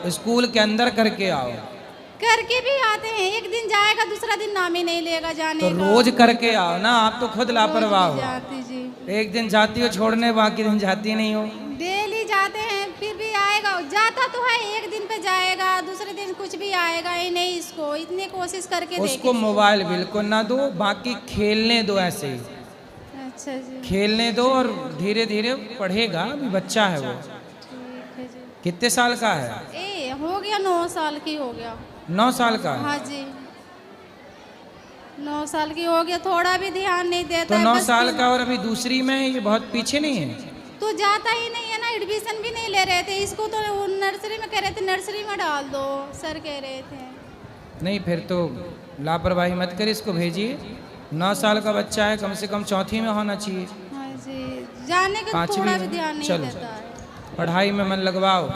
School के अंदर करके आओ। करके भी आते हैं, एक दिन जाएगा दूसरा दिन नाम ही नहीं लेगा जाने तो का। रोज करके आओ ना, आप तो खुद लापरवाह हो। जाती जी, एक दिन जाती हो छोड़ने, बाकी दिन जाती नहीं हो। डेली जाते हैं, फिर भी आएगा, जाता तो है, एक दिन पे जाएगा, दूसरे दिन कुछ भी आएगा ही नहीं। इसको इतनी कोशिश करके उसको मोबाइल बिल्कुल ना दो, बाकी खेलने दो ऐसे ही। अच्छा जी, खेलने दो और धीरे धीरे पढ़ेगा, अभी बच्चा है वो। ठीक है जी। कितने साल का है? ए हो गया 9 साल की हो गया। 9 साल का है? हाँ जी, 9 साल की हो गया, थोड़ा भी ध्यान नहीं देता तो है। 9 बस साल का और अभी दूसरी में, ये बहुत पीछे नहीं है? तो जाता ही नहीं है ना, एडमिशन भी नहीं ले रहे थे इसको, तो वो नर्सरी में कह रहे थे नर्सरी में डाल दो, सर कह रहे थे। नहीं, फिर तो लापरवाही मत करिए, इसको भेजिए। 9 साल का बच्चा है, कम से कम चौथी में होना चाहिए। हाँ जी, जाने का पांचवी थोड़ा में? भी ध्यान नहीं चलो। देता है। पढ़ाई में मन लगवाओ।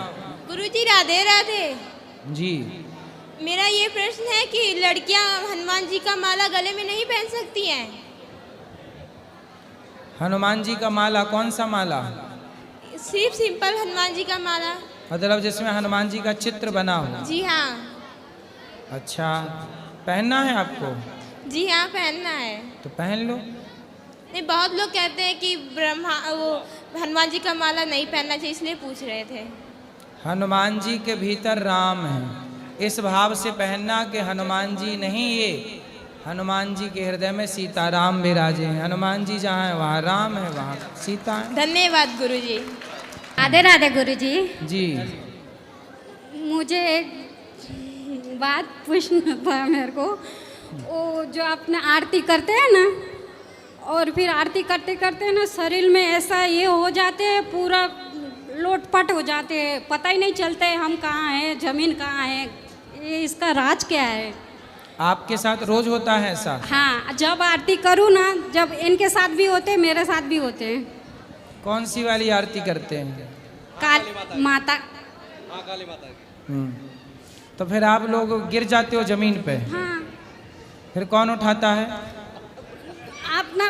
गुरुजी राधे राधे। जी, मेरा ये प्रश्न है कि लड़कियां हनुमान जी का माला गले में नहीं पहन सकती हैं? हनुमान जी का माला? कौन सा माला? सिर्फ सिंपल हनुमान जी का माला। मतलब जिसमें हनुमान जी का चित्र बना हो? जी हाँ। अच्छा, पहनना है आपको? जी हाँ, पहनना है। तो पहन लो। नहीं, बहुत लोग कहते हैं कि वो हनुमान जी का माला नहीं पहनना चाहिए, इसलिए पूछ रहे थे। हनुमान जी के भीतर राम है, इस भाव से पहनना कि हनुमान जी नहीं, ये हनुमान जी के हृदय में सीताराम विराजे हैं। हनुमान जी जहाँ है वहाँ राम है, वहाँ सीता है। धन्यवाद गुरुजी। राधे राधे गुरुजी। जी, मुझे एक बात पूछना था मेरे को। वो जो अपने आरती करते हैं ना, और फिर आरती करते करते ना शरीर में ऐसा ये हो जाते हैं, पूरा लोटपट हो जाते हैं, पता ही नहीं चलता है हम कहाँ हैं, जमीन कहाँ है। ये इसका राज क्या है? आपके साथ रोज होता है ऐसा? हाँ, जब आरती करूँ ना, जब इनके साथ भी होते हैं, मेरे साथ भी होते हैं। कौन सी वाली आरती करते हैं? काली माता। तो फिर आप लोग गिर जाते हो जमीन पे? हाँ, फिर कौन उठाता है? अपना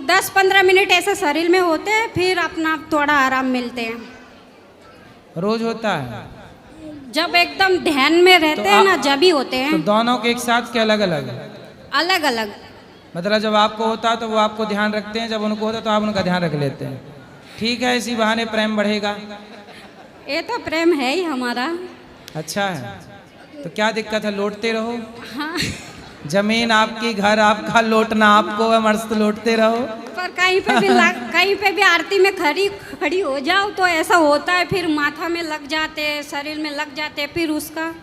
10-15 मिनट ऐसे शरीर में होते हैं, फिर अपना थोड़ा आराम मिलते हैं। रोज होता है? जब एकदम ध्यान में रहते हैं ना, जब ही होते तो हैं। दोनों के एक साथ के अलग अलग? अलग अलग। मतलब जब आपको होता है तो वो आपको ध्यान रखते हैं, जब उनको होता है तो आप उनका ध्यान रख लेते हैं। ठीक है, इसी बहाने प्रेम बढ़ेगा। ये तो प्रेम है ही हमारा। अच्छा है, तो क्या दिक्कत है, लौटते रहो। हाँ, जमीन आपकी, घर आपका, लौटना आपको है, मस्त लौटते रहो। पर कहीं पे भी आरती में खड़ी हो जाओ तो ऐसा होता है, फिर माथा में लग जाते, शरीर में लग जाते, फिर उसका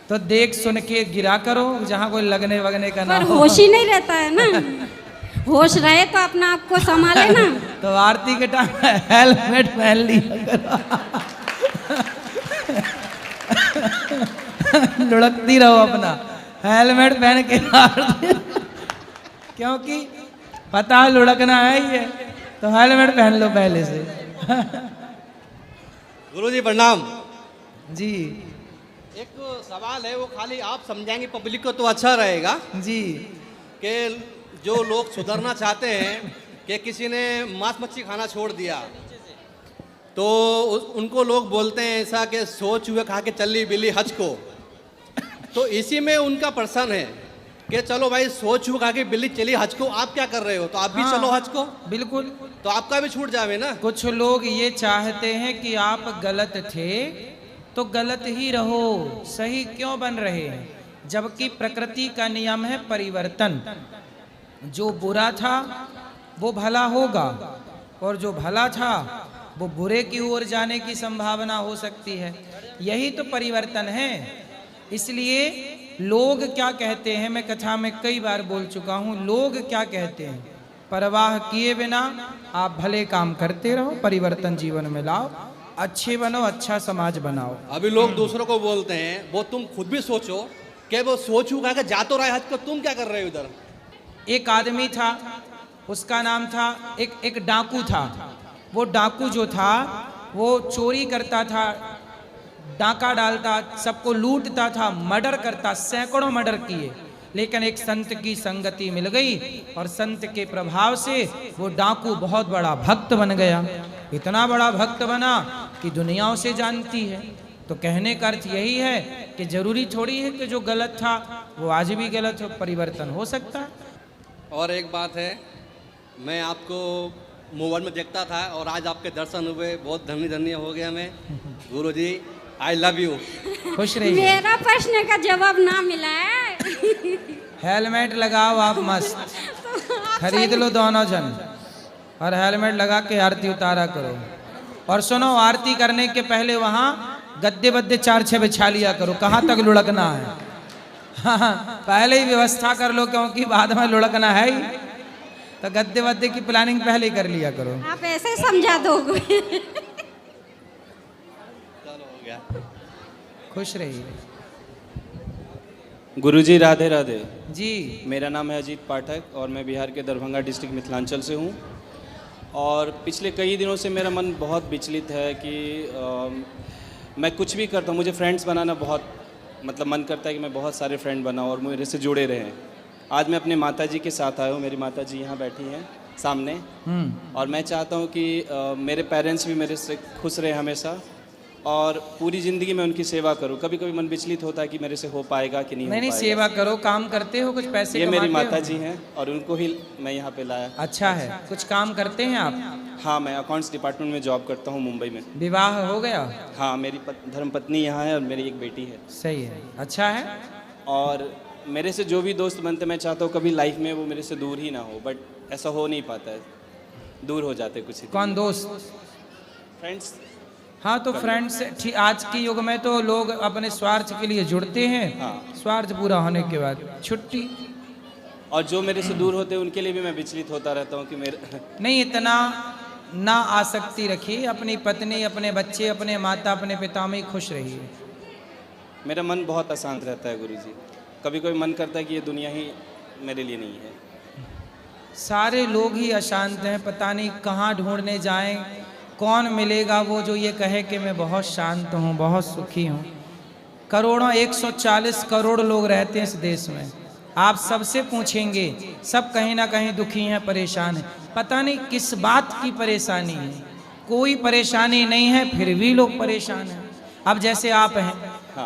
तो देख सुन के गिरा करो, जहाँ कोई लगने वगने का ना पर हो। होश ही नहीं रहता है ना। होश रहे तो अपना आप को संभाले ना। तो आरती के टाइम हेलमेट पहन लिया करो। लुढ़कती रहो अपना, हेलमेट पहन के आरती, क्योंकि पता है लुढ़कना है ही है, तो हेलमेट पहन लो पहले से। गुरुजी प्रणाम जी एक सवाल है, वो खाली आप समझाएंगे पब्लिक को तो अच्छा रहेगा जी। कि जो लोग सुधरना चाहते हैं कि किसी ने मांस मच्छी खाना छोड़ दिया, तो उनको लोग बोलते हैं ऐसा कि सो चूहे खा के चली बिल्ली हज को। तो इसी में उनका प्रश्न है कि चलो भाई, सो चूहे खा के बिल्ली चली हज को, आप क्या कर रहे हो? तो आप भी चलो हज को, बिल्कुल। तो आपका भी छूट जावे ना। कुछ लोग ये चाहते हैं कि आप गलत थे तो गलत ही रहो, सही क्यों बन रहे हैं? जबकि प्रकृति का नियम है परिवर्तन। जो बुरा था वो भला होगा, और जो भला था वो बुरे की ओर जाने की संभावना हो सकती है। यही तो परिवर्तन है। इसलिए लोग क्या कहते हैं, मैं कथा में कई बार बोल चुका हूँ, लोग क्या कहते हैं, परवाह किए बिना आप भले काम करते रहो, परिवर्तन जीवन में लाओ, अच्छे बनो, अच्छा समाज बनाओ। अभी लोग दूसरों को बोलते हैं, वो तुम खुद भी सोचो कि वो सोच चुका है, जा तो रहा है हज को, तुम क्या कर रहे हो इधर? एक आदमी था, उसका नाम था, एक डाकू था। वो डाकू जो था वो चोरी करता था, डाका डालता, सबको लूटता था, मर्डर करता, सैकड़ों मर्डर किए। लेकिन एक संत की संगति मिल गई और संत के प्रभाव से वो डाकू बहुत बड़ा भक्त बन गया। इतना बड़ा भक्त बना कि दुनिया उसे जानती है। तो कहने का अर्थ यही है कि जरूरी थोड़ी है कि जो गलत था वो आज भी गलत हो, परिवर्तन हो सकता है। और एक बात है, मैं आपको मोबाइल में देखता था और आज आपके दर्शन हुए, बहुत धन्य धन्य हो गया मैं। गुरुजी आई लव यू। खुश रहिए। मेरा प्रश्न का जवाब ना मिला है। हेलमेट लगाओ आप मस्त, खरीद लो दोनों जन और हेलमेट लगा के आरती उतारा करो। और सुनो, आरती करने के पहले वहाँ गद्दे बद्दे 4-6 बिछा लिया करो, कहाँ तक लुढ़कना है। हाँ, पहले ही व्यवस्था कर लो, क्योंकि बाद में लुढ़कना है ही, तो गद्दे बद्दे की प्लानिंग पहले ही कर लिया करो। आप ऐसे समझा दोगे। चलो हो गया। खुश रहिए गुरुजी राधे राधे। जी। मेरा नाम है अजीत पाठक और मैं बिहार के दरभंगा डिस्ट्रिक्ट मिथिलांचल से हूँ। और पिछले कई दिनों से मेरा मन बहुत विचलित है कि मैं कुछ भी करता हूँ, मुझे फ्रेंड्स बनाना बहुत मतलब मन करता है कि मैं बहुत सारे फ्रेंड बनाऊँ और मेरे से जुड़े रहें। आज मैं अपने माताजी के साथ आया हूँ, मेरी माताजी यहाँ बैठी हैं सामने, और मैं चाहता हूँ कि मेरे पेरेंट्स भी मेरे से खुश रहे हमेशा और पूरी ज़िंदगी मैं उनकी सेवा करूँ। कभी कभी मन विचलित होता है कि मेरे से हो पाएगा कि नहीं। नहीं, सेवा करो, काम करते हो, कुछ पैसे ये मेरी कमाते हो? माताजी हैं और उनको ही मैं यहाँ पे लाया। अच्छा है। कुछ काम करते हैं आप? हाँ, मैं अकाउंट्स डिपार्टमेंट में जॉब करता हूँ मुंबई में। विवाह हो गया? हाँ, मेरी धर्मपत्नी यहाँ है और मेरी एक बेटी है। सही है, अच्छा है। और मेरे से जो भी दोस्त बनते, मैं चाहता हूँ कभी लाइफ में वो मेरे से दूर ही ना हो, बट ऐसा हो नहीं पाता है, दूर हो जाते कुछ ही। कौन दोस्त? फ्रेंड्स। हाँ, तो फ्रेंड्स ठीक। आज के युग में तो लोग अपने स्वार्थ के लिए जुड़ते हैं। हाँ। स्वार्थ पूरा होने के बाद छुट्टी। और जो मेरे से दूर होते हैं उनके लिए भी मैं विचलित होता रहता हूँ कि मेरे नहीं, इतना ना आसक्ति रखिए। अपनी पत्नी, अपने बच्चे, अपने माता, अपने पिता में ही खुश रहिए। मेरा मन बहुत अशांत रहता है गुरुजी। कभी कभी मन करता है कि ये दुनिया ही मेरे लिए नहीं है। सारे लोग ही अशांत हैं, पता नहीं कहाँ ढूंढने जाएं, कौन मिलेगा वो जो ये कहे कि मैं बहुत शांत हूँ, बहुत सुखी हूँ। करोड़ों 140 करोड़ लोग रहते हैं इस देश में। आप सबसे पूछेंगे, सब कहीं ना कहीं दुखी हैं, परेशान हैं। पता नहीं किस बात की परेशानी है। कोई परेशानी नहीं है, फिर भी लोग परेशान हैं। अब जैसे आप हैं,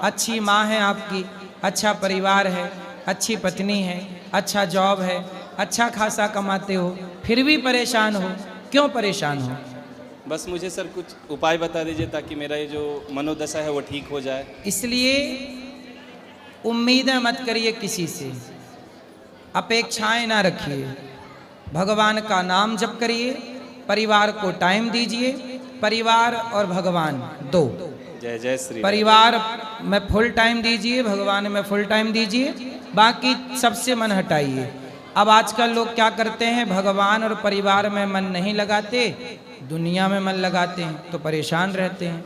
अच्छी माँ है आपकी, अच्छा परिवार है, अच्छी पत्नी है, अच्छा जॉब है, अच्छा खासा कमाते हो, फिर भी परेशान हो। क्यों परेशान हो? बस मुझे सर कुछ उपाय बता दीजिए ताकि मेरा ये जो मनोदशा है वो ठीक हो जाए। इसलिए उम्मीदें मत करिए किसी से, अपेक्षाएं ना रखिए। भगवान का नाम जप करिए, परिवार को टाइम दीजिए। परिवार और भगवान दो। जय जय श्री। परिवार में फुल टाइम दीजिए, भगवान में फुल टाइम दीजिए, बाकी सबसे मन हटाइए। अब आजकल लोग क्या करते हैं, भगवान और परिवार में मन नहीं लगाते, दुनिया में मन लगाते हैं, तो परेशान रहते हैं।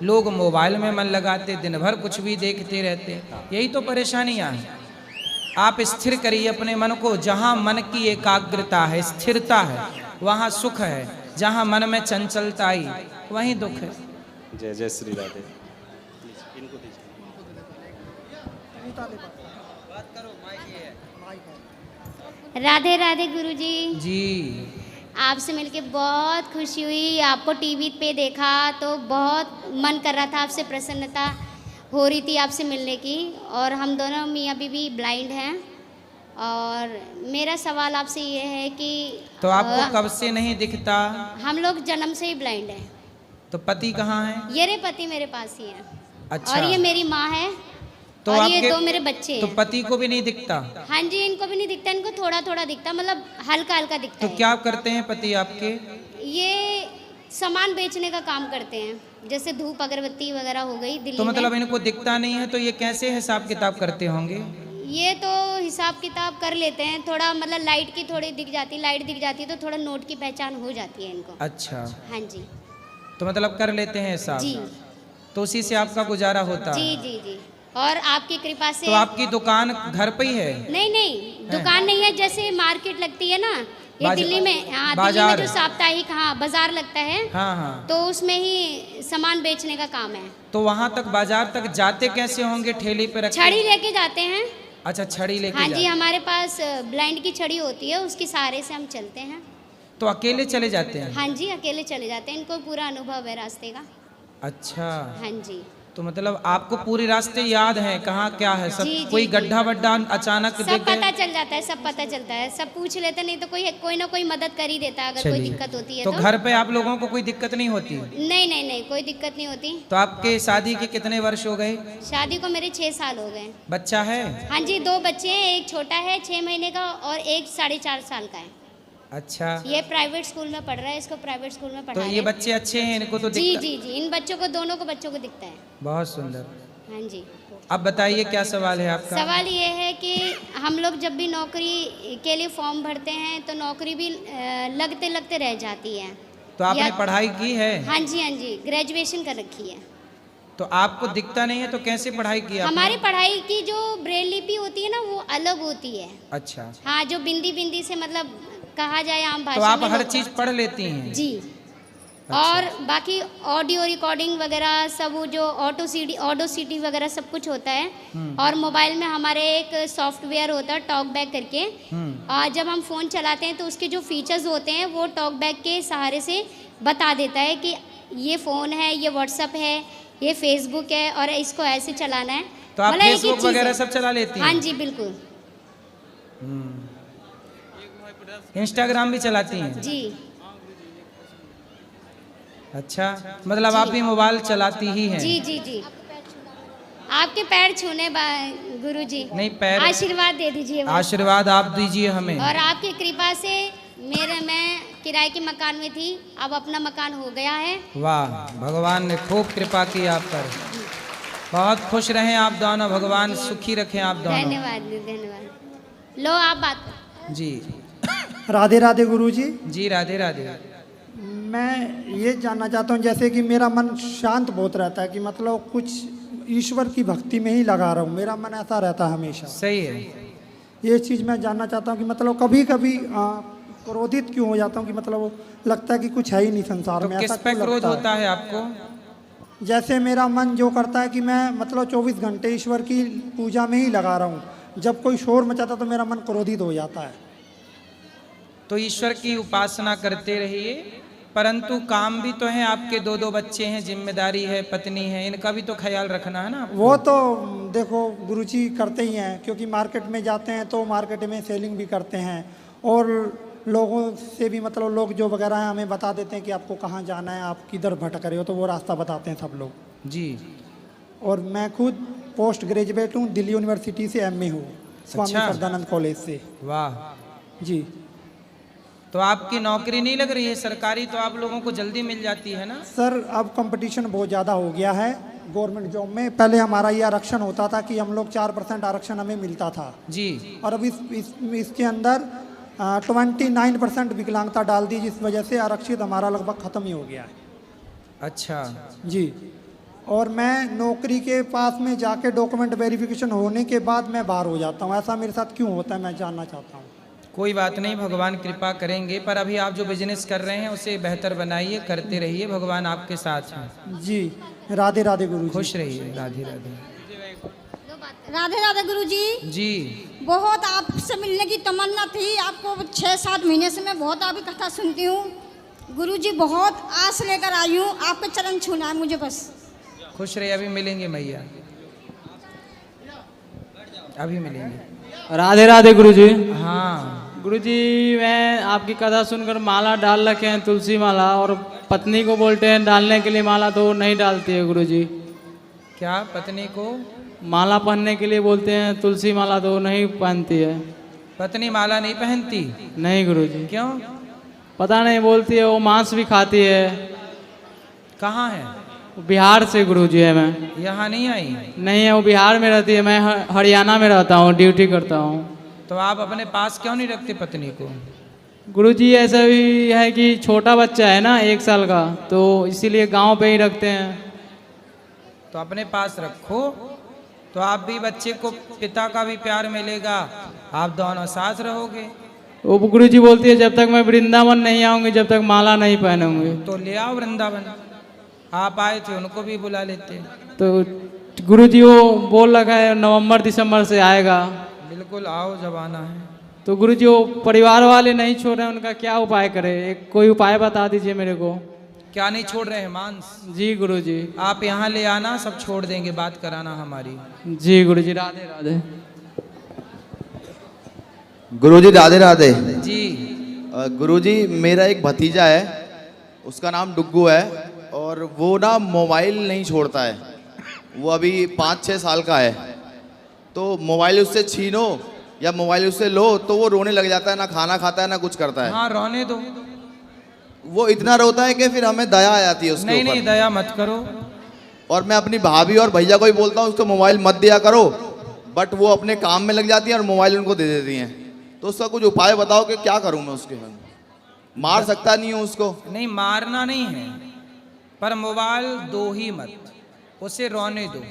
लोग मोबाइल में मन लगाते, दिन भर कुछ भी देखते रहते हैं, यही तो परेशानियां हैं। आप स्थिर करिए अपने मन को। जहाँ मन की एकाग्रता है, स्थिरता है, वहाँ सुख है। जहाँ मन में चंचलता आई, वहीं दुख है। जय जय श्री राधे। इनको राधे राधे गुरुजी। जी। आपसे मिलके बहुत खुशी हुई। आपको टीवी पे देखा तो बहुत मन कर रहा था, आपसे प्रसन्नता हो रही थी आपसे मिलने की। और हम दोनों मियाँ बीवी ब्लाइंड हैं। और मेरा सवाल आपसे ये है कि तो आपको कब से नहीं दिखता? हम लोग जन्म से ही ब्लाइंड हैं। तो पति कहाँ है? ये रे पति मेरे पास ही है। अच्छा। और ये मेरी माँ है। तो और ये आपके 2 मेरे बच्चे तो हैं। पति को भी नहीं दिखता? हाँ जी, इनको भी नहीं दिखता, इनको थोड़ा थोड़ा दिखता, मतलब हल्का हल्का दिखता तो है। क्या करते हैं पति आपके? ये सामान बेचने का काम करते हैं, जैसे धूप अगरबत्ती वगैरह हो गई दिल्ली तो मतलब में। इनको दिखता नहीं है, तो ये कैसे हिसाब किताब करते होंगे? ये तो हिसाब किताब कर लेते हैं थोड़ा, मतलब लाइट की थोड़ी दिख जाती, लाइट दिख जाती है तो थोड़ा नोट की पहचान हो जाती है इनको। अच्छा। हाँ जी। तो मतलब कर लेते हैं हिसाब? जी तो उसी से आपका गुजारा होता जी है? जी जी। और आपकी कृपा से। तो आपकी दुकान घर पे ही है? नहीं नहीं, दुकान नहीं है, जैसे मार्केट लगती है ना, ये दिल्ली में। हाँ, दिल्ली बाजार। में जो साप्ताहिक बाजार लगता है, हाँ हाँ। तो उसमें ही सामान बेचने का काम है। तो वहाँ तक बाजार तक जाते कैसे होंगे? ठेली पे रख? छड़ी लेके जाते हैं। अच्छा, छड़ी लेके हाँ जी, जाते। हमारे पास ब्लाइंड की छड़ी होती है, उसके सहारे से हम चलते हैं। तो अकेले चले जाते हैं? हाँ जी, अकेले चले जाते हैं, इनको पूरा अनुभव है रास्ते का। अच्छा। हाँ जी। तो मतलब आपको पूरे रास्ते याद हैं कहाँ क्या है सब? जी, जी, कोई जी। गड्ढा वड्ढा अचानक सब देख पता गए? चल जाता है, सब पता चलता है, सब पूछ लेते, नहीं तो कोई ना कोई मदद कर ही देता है अगर कोई चलिए। दिक्कत होती है तो तो। घर पे आप लोगों को कोई दिक्कत नहीं होती? नहीं नहीं नहीं, कोई दिक्कत नहीं होती। तो आपके शादी के कितने वर्ष हो गए? शादी को मेरे 6 साल हो गए। बच्चा है? हाँ जी, 2 बच्चे हैं, एक छोटा है 6 महीने का और एक 4.5 साल का है। अच्छा, ये प्राइवेट स्कूल में पढ़ रहा है, इसको प्राइवेट स्कूल में तो पढ़ा ये बच्चे अच्छे हैं, इनको तो जी दिक्कत? जी जी, इन बच्चों को, दोनों को बच्चों को दिखता है। बहुत सुंदर। हाँ जी। अब बताइए क्या सवाल है आपका? सवाल ये है कि हम लोग जब भी नौकरी के लिए फॉर्म भरते हैं तो नौकरी भी लगते लगते रह जाती है। तो आपने पढ़ाई की है? हाँ जी, ग्रेजुएशन कर रखी है। तो आपको दिखता नहीं है तो कैसे पढ़ाई की आपने? हमारी पढ़ाई की जो ब्रेल लिपि होती है ना वो अलग होती है। अच्छा, हाँ, जो बिंदी बिंदी से मतलब कहा जाए आम तो भाषा आप में हर लोग- चीज पढ़ लेती हैं? जी। और बाकी ऑडियो रिकॉर्डिंग वगैरह सब, वो जो ऑडो सीडी वगैरह सब कुछ होता है। और मोबाइल में हमारे एक सॉफ्टवेयर होता है टॉक बैक करके, और जब हम फ़ोन चलाते हैं तो उसके जो फीचर्स होते हैं वो टॉक बैक के सहारे से बता देता है कि ये फ़ोन है, ये व्हाट्सअप है, ये फेसबुक है और इसको ऐसे चलाना है। तो आप मतलब एक ही फेसबुक चीज़ वगैरह है। सब चला लेती हैं? हाँ जी, बिल्कुल। इंस्टाग्राम भी चलाती हैं? जी अच्छा, मतलब आप भी मोबाइल चलाती ही हैं? जी जी जी। आपके पैर छूने गुरु जी, नहीं, पैर आशीर्वाद दे दीजिए बस। आशीर्वाद आप दीजिए हमें। और आपकी कृपा से मैं किराए के मकान में थी, अब अपना मकान हो गया है। वाह, भगवान ने खूब कृपा की आप पर। बहुत खुश रहें आप दोनों, भगवान सुखी रखें आप दोनों। धन्यवाद धन्यवाद। लो आप बात करो। जी राधे राधे गुरुजी। जी, राधे राधे। मैं ये जानना चाहता हूँ, जैसे कि मेरा मन शांत बहुत रहता है कि मतलब कुछ ईश्वर की भक्ति में ही लगा रहा हूँ, मेरा मन ऐसा रहता है हमेशा। सही है। ये चीज़ मैं जानना चाहता हूँ कि मतलब कभी कभी क्रोधित क्यों हो जाता हूँ कि मतलब लगता है कि कुछ है ही नहीं संसार तो में, किस ऐसा पे क्यों क्रोध लगता है? होता है आपको? जैसे मेरा मन जो करता है कि मैं मतलब 24 घंटे ईश्वर की पूजा में ही लगा रहा हूँ, जब कोई शोर मचाता तो मेरा मन क्रोधित हो जाता है। तो ईश्वर की उपासना करते रहिए, परंतु काम भी तो है आपके, 2 बच्चे हैं, जिम्मेदारी है, पत्नी है, इनका भी तो ख्याल रखना है ना आपको। वो तो देखो गुरुजी करते ही हैं, क्योंकि मार्केट में जाते हैं तो मार्केट में सेलिंग भी करते हैं और लोगों से भी मतलब लोग जो वगैरह हैं हमें बता देते हैं कि आपको कहाँ जाना है, आप किधर भटक रहे हो, तो वो रास्ता बताते हैं सब लोग जी। और मैं खुद पोस्ट ग्रेजुएट हूँ, दिल्ली यूनिवर्सिटी से MA हूँ, स्वामी अच्छा। श्रद्धानंद कॉलेज से। वाह। जी। तो आपकी नौकरी नहीं लग रही है सरकारी, तो आप लोगों को जल्दी मिल जाती है ना? सर अब कंपटीशन बहुत ज़्यादा हो गया है गवर्नमेंट जॉब में। पहले हमारा ये आरक्षण होता था कि हम लोग 4% आरक्षण हमें मिलता था, जी। और अब इसके अंदर 29% विकलांगता डाल दी, जिस वजह से आरक्षित हमारा लगभग ख़त्म ही हो गया है। अच्छा, जी। और मैं नौकरी के पास में जाके डॉक्यूमेंट वेरिफिकेशन होने के बाद मैं बाहर हो जाता हूँ, ऐसा मेरे साथ क्यों होता है मैं जानना चाहता हूँ। कोई बात नहीं, भगवान कृपा करेंगे, पर अभी आप जो बिजनेस कर रहे हैं उसे बेहतर बनाइए, करते रहिए, भगवान आपके साथ हैं। जी। राधे राधे गुरु। खुश रहिए। राधे राधे। राधे राधे गुरुजी। जी। बहुत आपसे मिलने की तमन्ना थी, आपको 6-7 महीने से मैं बहुत आपकी कथा सुनती हूँ गुरुजी, बहुत आस लेकर आई हूँ, आपके चरण छूना है मुझे बस। खुश रहिए, अभी मिलेंगे मैया, अभी मिलेंगे। राधे राधे गुरुजी। हाँ गुरुजी, मैं आपकी कथा सुनकर माला डाल रखे हैं, तुलसी माला, और पत्नी को बोलते हैं डालने के लिए माला, तो वो नहीं डालती है गुरुजी। क्या पत्नी को माला पहनने के लिए बोलते हैं तुलसी माला, तो वो नहीं पहनती है। पत्नी माला नहीं पहनती? नहीं गुरुजी। क्यों? पता नहीं, बोलती है वो मांस भी खाती है। कहाँ है? बिहार से गुरुजी है। मैं यहाँ नहीं आई? नहीं है, वो बिहार में रहती है, मैं हरियाणा में रहता हूँ, ड्यूटी करता हूँ। तो आप अपने पास क्यों नहीं रखते पत्नी को? गुरुजी ऐसा भी है कि छोटा बच्चा है ना 1 साल का, तो इसीलिए गांव पे ही रखते हैं। तो अपने पास रखो, तो आप भी बच्चे को पिता का भी प्यार मिलेगा, आप दोनों साथ रहोगे। वो गुरुजी बोलती है जब तक मैं वृंदावन नहीं आऊंगी, जब तक माला नहीं पहनूंगी। तो ले आओ वृंदावन, आप आए थे उनको भी बुला लेते। तो गुरुजी वो बोल रखा है नवंबर दिसंबर से आएगा। बिल्कुल आओ, जब आना है। तो गुरुजी वो परिवार वाले नहीं छोड़ रहे हैं, उनका क्या उपाय करे, कोई उपाय बता दीजिए मेरे को। क्या नहीं छोड़ रहे हैं? मांस। जी गुरुजी। आप यहाँ ले आना, सब छोड़ देंगे, बात कराना हमारी। जी गुरुजी, राधे राधे। गुरुजी राधे राधे। जी गुरुजी, मेरा एक भतीजा है, उसका नाम डुग्गू है, और वो ना मोबाइल नहीं छोड़ता है। वो अभी 5-6 साल का है, तो मोबाइल उससे छीनो या मोबाइल उससे लो तो वो रोने लग जाता है, ना खाना खाता है ना कुछ करता है। हाँ, रोने दो। वो इतना रोता है कि फिर हमें दया आ जाती है उसके नहीं ऊपर। नहीं, दया मत करो। और मैं अपनी भाभी और भैया को भी बोलता हूँ उसको मोबाइल मत दिया करो, बट वो अपने काम में लग जाती हैं और मोबाइल उनको दे देती हैं। तो उसका कुछ उपाय बताओ कि क्या करूँ मैं उसके साथ? मार सकता नहीं हूँ उसको? नहीं, मारना नहीं है, पर मोबाइल दो ही मत, उसे रोने दो।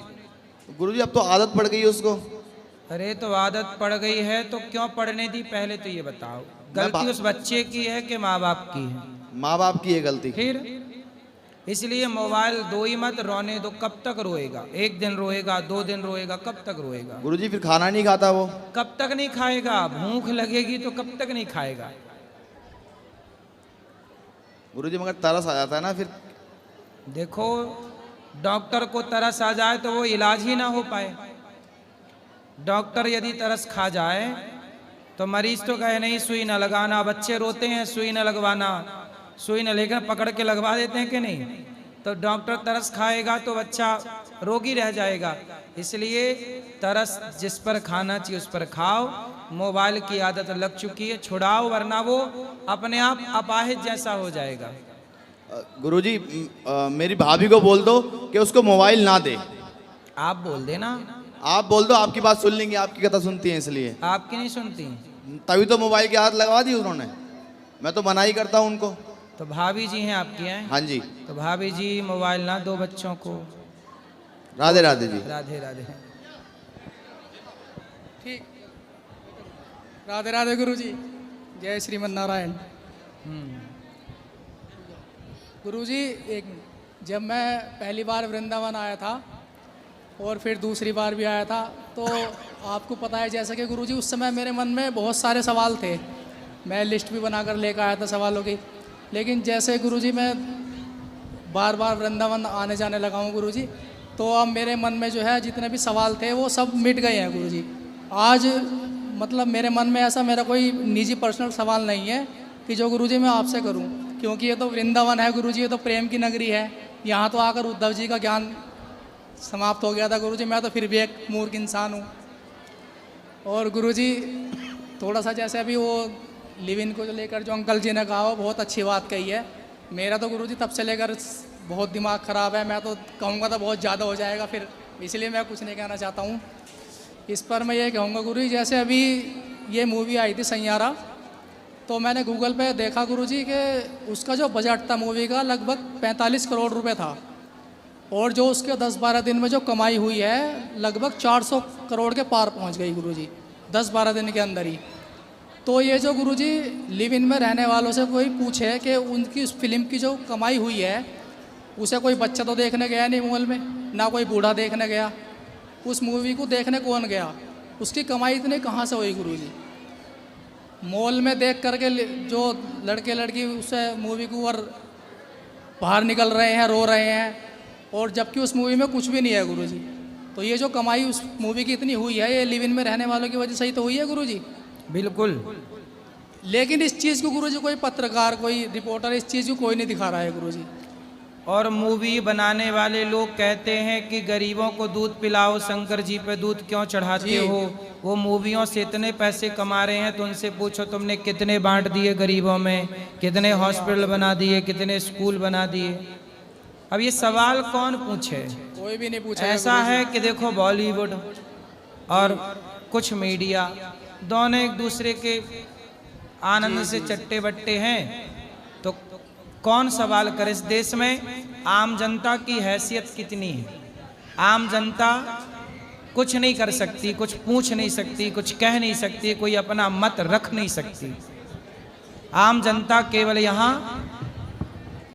गुरुजी अब तो आदत पड़ गई है उसको। अरे तो आदत पड़ गई है तो क्यों पढ़ने दी, पहले तो ये बताओ। गलती उस बच्चे की है कि माँ बाप की है? माँ बाप की है गलती। फिर इसलिए मोबाइल दो ही मत, रोने दो। कब तक रोएगा? 1 दिन रोएगा, 2 दिन रोएगा, कब तक रोएगा? गुरुजी फिर खाना नहीं खाता वो? कब तक नहीं खाएगा? भूख लगेगी तो कब तक नहीं खाएगा? गुरुजी मगर तरस आ जाता है ना फिर। देखो, डॉक्टर को तरस आ जाए तो वो इलाज ही ना हो पाए। डॉक्टर यदि तरस खा जाए तो मरीज तो कहे नहीं सुई न लगाना। बच्चे रोते हैं सुई न लगवाना, सुई न लेकर पकड़ के लगवा देते हैं कि नहीं? तो डॉक्टर तरस खाएगा तो बच्चा रोगी रह जाएगा। इसलिए तरस जिस पर खाना चाहिए उस पर खाओ। मोबाइल की आदत लग चुकी है, छुड़ाओ, वरना वो अपने आप अपाहिज जैसा हो जाएगा। गुरुजी मेरी भाभी को बोल दो कि उसको मोबाइल ना दे। आप बोल देना। आप बोल दो, आपकी बात सुन लेंगे, आपकी कथा सुनती हैं इसलिए। आपकी नहीं सुनती? तभी तो मोबाइल की आदत लगवा दी उन्होंने। मैं तो मना ही करता हूँ उनको। तो भाभी जी हैं आपकी? हैं? हाँ जी। तो भाभी जी मोबाइल ना दो बच्चों को। राधे राधे जी। राधे राधे। ठीक, राधे राधे गुरुजी। जय श्रीमन नारायण। गुरुजी, जब मैं पहली बार वृंदावन आया था और फिर दूसरी बार भी आया था, तो आपको पता है जैसा कि गुरुजी उस समय मेरे मन में बहुत सारे सवाल थे। मैं लिस्ट भी बनाकर लेकर आया था सवालों की। लेकिन जैसे गुरुजी मैं बार बार वृंदावन आने जाने लगा हूँ गुरुजी, तो अब मेरे मन में जो है जितने भी सवाल थे वो सब मिट गए हैं गुरुजी। आज मतलब मेरे मन में ऐसा मेरा कोई निजी पर्सनल सवाल नहीं है कि जो गुरुजी मैं आपसे करूं, क्योंकि ये तो वृंदावन है गुरुजी, ये तो प्रेम की नगरी है। यहाँ तो आकर उद्धव जी का ज्ञान समाप्त हो गया था गुरुजी। मैं तो फिर भी एक मूर्ख इंसान हूँ। और गुरुजी थोड़ा सा जैसे अभी वो लिव इन को लेकर जो अंकल जी ने कहा वो बहुत अच्छी बात कही है। मेरा तो गुरुजी तब से लेकर बहुत दिमाग ख़राब है। मैं तो कहूँगा तो बहुत ज़्यादा हो जाएगा फिर, इसलिए मैं कुछ नहीं कहना चाहता हूँ इस पर। मैं ये कहूँगा गुरुजी, जैसे अभी ये मूवी आई थी सैयारा, तो मैंने गूगल पे देखा गुरुजी कि उसका जो बजट था मूवी का लगभग 45 करोड़ रुपए था, और जो उसके 10-12 दिन में जो कमाई हुई है लगभग 400 करोड़ के पार पहुंच गई गुरुजी 10-12 दिन के अंदर ही। तो ये जो गुरुजी लिव इन में रहने वालों से कोई पूछे कि उनकी उस फिल्म की जो कमाई हुई है उसे कोई बच्चा तो देखने गया नहीं मॉल में, ना कोई बूढ़ा देखने गया। उस मूवी को देखने कौन गया? उसकी कमाई इतनी कहाँ से हुई गुरुजी? मॉल में देख करके जो लड़के लड़की उसे मूवी को और बाहर निकल रहे हैं, रो रहे हैं, और जबकि उस मूवी में कुछ भी नहीं है गुरुजी। तो ये जो कमाई उस मूवी की इतनी हुई है ये लिव इन में रहने वालों की वजह से ही तो हुई है गुरुजी। बिल्कुल। लेकिन इस चीज़ को गुरुजी कोई पत्रकार, कोई रिपोर्टर इस चीज़ को कोई नहीं दिखा रहा है गुरुजी। और मूवी बनाने वाले लोग कहते हैं कि गरीबों को दूध पिलाओ, शंकर जी पे दूध क्यों चढ़ाते हो? वो मूवियों से इतने पैसे कमा रहे हैं तो उनसे पूछो तुमने कितने बांट दिए गरीबों में, कितने हॉस्पिटल बना दिए, कितने स्कूल बना दिए? अब ये सवाल कौन पूछे? कोई भी नहीं पूछा। ऐसा है कि देखो बॉलीवुड और कुछ मीडिया दोनों एक दूसरे के आनंद से चट्टे बट्टे हैं, तो कौन सवाल करे? इस देश में आम जनता की हैसियत कितनी है? आम जनता कुछ नहीं कर सकती, कुछ पूछ नहीं सकती, कुछ कह नहीं सकती, कोई अपना मत रख नहीं सकती। आम जनता केवल यहाँ